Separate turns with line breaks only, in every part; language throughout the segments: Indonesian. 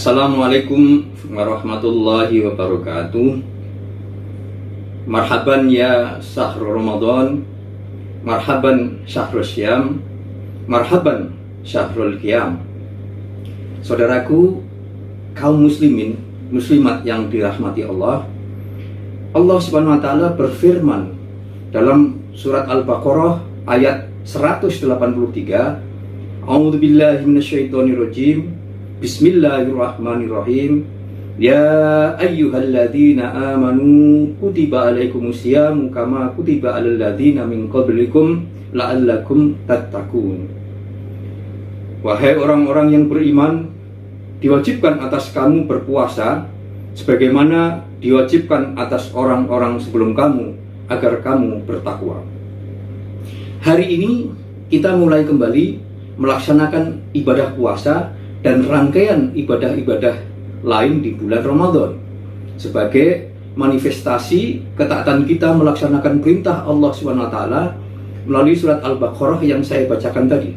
Assalamualaikum warahmatullahi wabarakatuh. Marhaban ya syahrul Ramadan, marhaban syahrul syam, marhaban syahrul qiyam. Saudaraku, kaum muslimin, muslimat yang dirahmati Allah, Allah Subhanahu wa taala berfirman dalam surat Al-Baqarah ayat 183, A'udzubillahi minasyaitonirrajim. Bismillahirrahmanirrahim. Ya ayyuhalladzina amanu kutiba alaikumusyamu kama kutiba alal ladzina min qablikum la'allakum tattaqun. Wahai orang-orang yang beriman, diwajibkan atas kamu berpuasa sebagaimana diwajibkan atas orang-orang sebelum kamu agar kamu bertakwa. Hari ini kita mulai kembali melaksanakan ibadah puasa dan rangkaian ibadah-ibadah lain di bulan Ramadan sebagai manifestasi ketaatan kita melaksanakan perintah Allah SWT melalui surat Al-Baqarah yang saya bacakan tadi.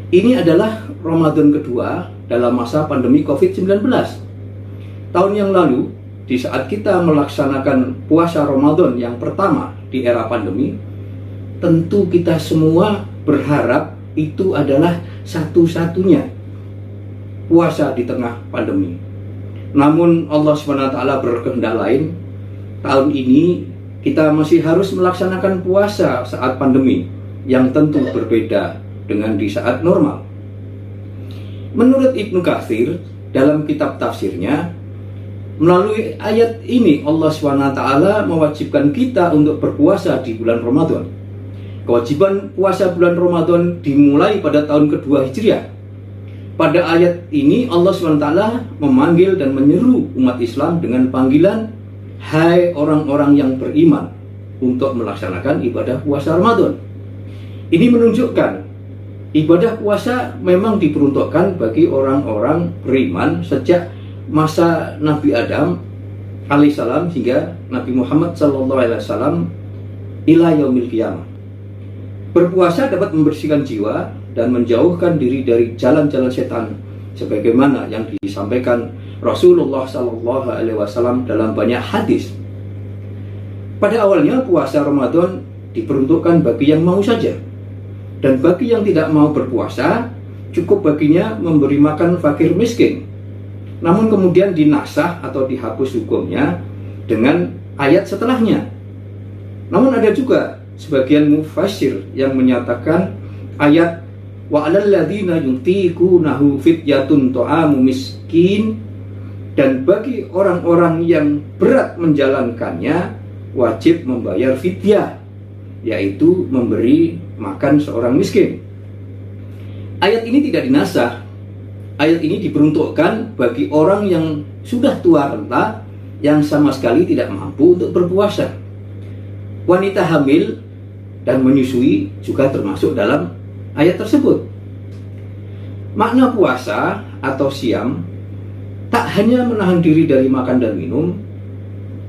Ini adalah Ramadan kedua dalam masa pandemi COVID-19. Tahun yang lalu, di saat kita melaksanakan puasa Ramadan yang pertama di era pandemi, tentu kita semua berharap itu adalah satu-satunya puasa di tengah pandemi. Namun Allah SWT berkehendak lain. Tahun ini kita masih harus melaksanakan puasa saat pandemi yang tentu berbeda dengan di saat normal. Menurut Ibnu Katsir dalam kitab tafsirnya, melalui ayat ini Allah SWT mewajibkan kita untuk berpuasa di bulan Ramadan. Kewajiban puasa bulan Ramadan dimulai pada tahun kedua Hijriah. Pada ayat ini Allah SWT memanggil dan menyeru umat Islam dengan panggilan hai orang-orang yang beriman untuk melaksanakan ibadah puasa Ramadan. Ini menunjukkan ibadah puasa memang diperuntukkan bagi orang-orang beriman sejak masa Nabi Adam alaihissalam hingga Nabi Muhammad SAW ila yaumil qiyamah. Berpuasa dapat membersihkan jiwa dan menjauhkan diri dari jalan-jalan setan sebagaimana yang disampaikan Rasulullah SAW dalam banyak hadis. Pada awalnya puasa Ramadan diperuntukkan bagi yang mau saja, dan bagi yang tidak mau berpuasa cukup baginya memberi makan fakir miskin. Namun kemudian dinasah atau dihapus hukumnya dengan ayat setelahnya. Namun ada juga sebagian mufassir yang menyatakan ayat wa 'alal ladzina yutiqunahu fidyatun ta'amu miskin, dan bagi orang-orang yang berat menjalankannya wajib membayar fidyah, yaitu memberi makan seorang miskin. Ayat ini tidak dinasah. Ayat ini diperuntukkan bagi orang yang sudah tua renta yang sama sekali tidak mampu untuk berpuasa. Wanita hamil dan menyusui juga termasuk dalam ayat tersebut. Makna puasa atau siam tak hanya menahan diri dari makan dan minum.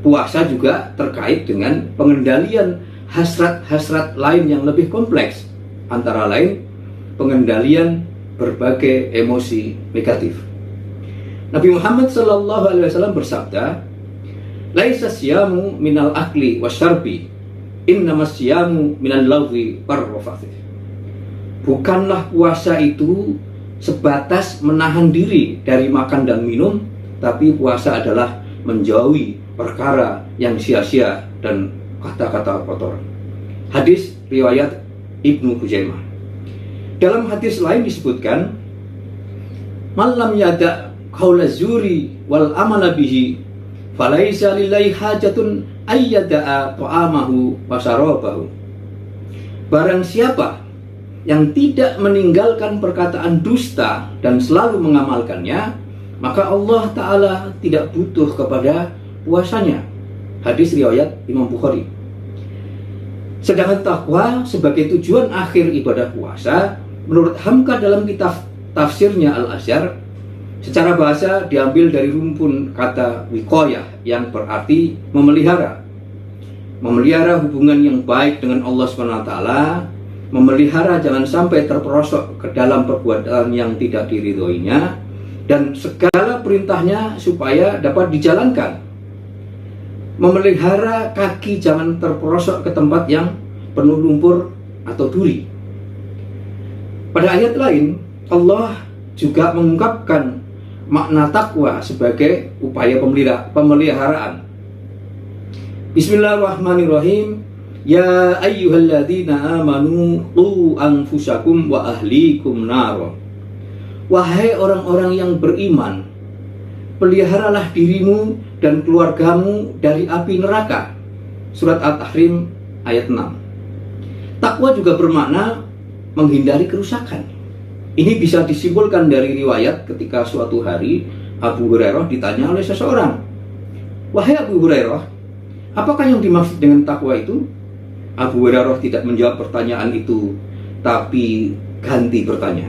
Puasa juga terkait dengan pengendalian hasrat-hasrat lain yang lebih kompleks, antara lain pengendalian berbagai emosi negatif. Nabi Muhammad SAW bersabda, "Laisa siyamu minal akli wasyarbi, innamas siyamu minal lagwi warrafath." Bukanlah puasa itu sebatas menahan diri dari makan dan minum, tapi puasa adalah menjauhi perkara yang sia-sia dan kata-kata kotor. Hadis riwayat Ibnu Huzaimah. Dalam hadis lain disebutkan, "Malam yada qaula zuri wal amala bihi, falaisa lillahi hajatun ayyada'a ta'amahu wa syarabahu." Barang siapa yang tidak meninggalkan perkataan dusta dan selalu mengamalkannya, maka Allah Ta'ala tidak butuh kepada puasanya. Hadis riwayat Imam Bukhari. Sedangkan takwa sebagai tujuan akhir ibadah puasa, menurut Hamka dalam kitab tafsirnya Al-Azhar, secara bahasa diambil dari rumpun kata wiqayah yang berarti memelihara. Memelihara hubungan yang baik dengan Allah SWT, memelihara jangan sampai terperosok ke dalam perbuatan yang tidak diridhoinya, dan segala perintahnya supaya dapat dijalankan. Memelihara kaki jangan terperosok ke tempat yang penuh lumpur atau duri. Pada ayat lain, Allah juga mengungkapkan makna takwa sebagai upaya pemeliharaan. Bismillahirrahmanirrahim. Ya ayyuhalladzina amanu qu anfusakum wa ahlikum nar. Wahai orang-orang yang beriman, peliharalah dirimu dan keluargamu dari api neraka. Surat At-Tahrim ayat 6. Takwa juga bermakna menghindari kerusakan. Ini bisa disimpulkan dari riwayat ketika suatu hari Abu Hurairah ditanya oleh seseorang, "Wahai Abu Hurairah, apakah yang dimaksud dengan takwa itu?" Abu Hurairah tidak menjawab pertanyaan itu, tapi ganti bertanya,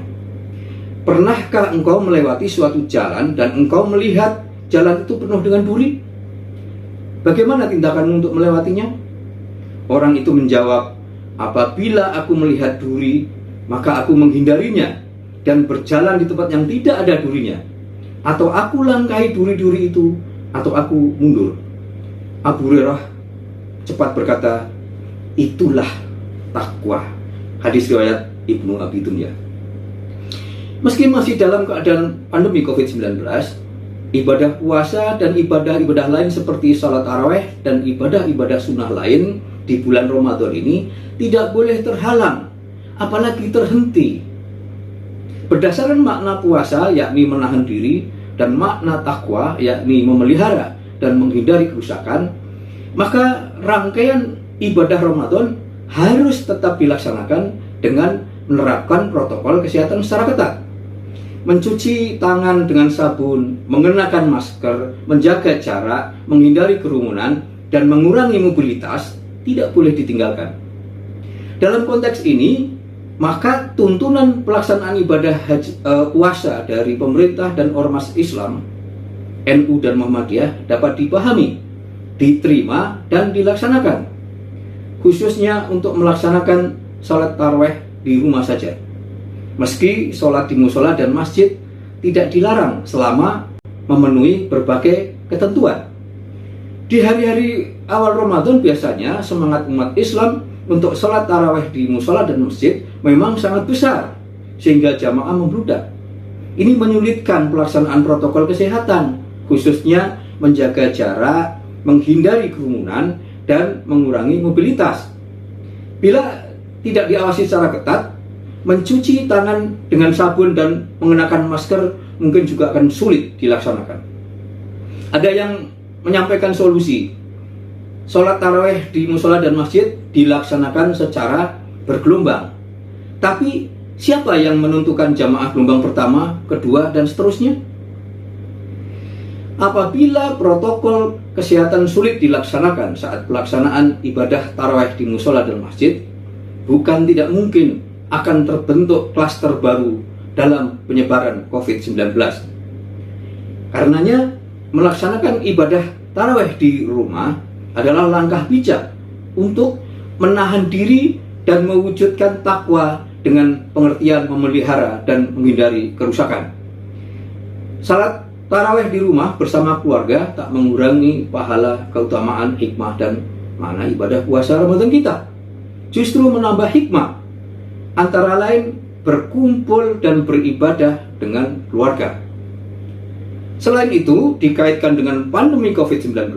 "Pernahkah engkau melewati suatu jalan dan engkau melihat jalan itu penuh dengan duri? Bagaimana tindakanmu untuk melewatinya?" Orang itu menjawab, "Apabila aku melihat duri, maka aku menghindarinya dan berjalan di tempat yang tidak ada durinya. Atau aku langkahi duri-duri itu, atau aku mundur." Abu Hurairah cepat berkata, "Itulah takwa." Hadis riwayat Ibnu Abi Dunya. Meski masih dalam keadaan pandemi COVID-19, ibadah puasa dan ibadah-ibadah lain seperti salat tarawih dan ibadah-ibadah sunnah lain di bulan Ramadan ini tidak boleh terhalang, apalagi terhenti. Berdasarkan makna puasa yakni menahan diri dan makna takwa yakni memelihara dan menghindari kerusakan, maka rangkaian ibadah Ramadan harus tetap dilaksanakan dengan menerapkan protokol kesehatan secara ketat. Mencuci tangan dengan sabun, mengenakan masker, menjaga jarak, menghindari kerumunan, dan mengurangi mobilitas tidak boleh ditinggalkan. Dalam konteks ini, maka tuntunan pelaksanaan ibadah puasa dari pemerintah dan ormas Islam, NU dan Muhammadiyah dapat dipahami, diterima, dan dilaksanakan, khususnya untuk melaksanakan salat tarawih di rumah saja. Meski sholat di musola dan masjid tidak dilarang selama memenuhi berbagai ketentuan. Di hari-hari awal Ramadan biasanya semangat umat Islam untuk sholat tarawih di musola dan masjid memang sangat besar, sehingga jamaah membludak. Ini menyulitkan pelaksanaan protokol kesehatan, khususnya menjaga jarak, menghindari kerumunan, dan mengurangi mobilitas. Bila tidak diawasi secara ketat, mencuci tangan dengan sabun dan mengenakan masker mungkin juga akan sulit dilaksanakan. Ada yang menyampaikan solusi, sholat tarawih di musola dan masjid dilaksanakan secara bergelombang. Tapi siapa yang menentukan jamaah gelombang pertama, kedua, dan seterusnya? Apabila protokol kesehatan sulit dilaksanakan saat pelaksanaan ibadah tarawih di musola dan masjid, bukan tidak mungkin akan terbentuk klaster baru dalam penyebaran COVID-19. Karenanya, melaksanakan ibadah tarawih di rumah adalah langkah bijak untuk menahan diri dan mewujudkan takwa dengan pengertian memelihara dan menghindari kerusakan. Salat tarawih di rumah bersama keluarga tak mengurangi pahala, keutamaan, hikmah, dan makna ibadah puasa Ramadan kita. Justru menambah hikmah, antara lain berkumpul dan beribadah dengan keluarga. Selain itu, dikaitkan dengan pandemi COVID-19,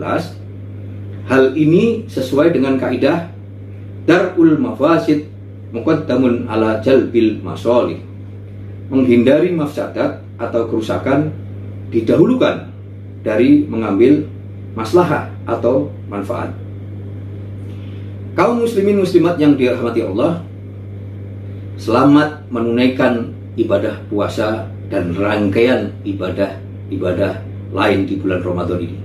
hal ini sesuai dengan kaidah Dar'ul Mafasid Muqaddamun ala Jalbil Masolih. Menghindari mafsadat atau kerusakan didahulukan dari mengambil maslahah atau manfaat. Kaum muslimin muslimat yang dirahmati Allah, selamat menunaikan ibadah puasa dan rangkaian ibadah lain di bulan Ramadan ini.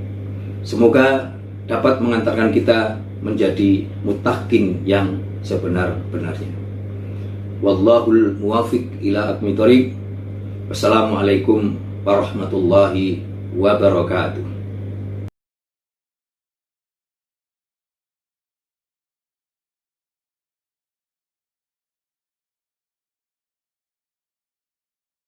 Semoga dapat mengantarkan kita menjadi muttaqin yang sebenar-benarnya. Wallahul muwafiq ila aqwamit thoriq. Wassalamualaikum warahmatullahi wabarakatuh.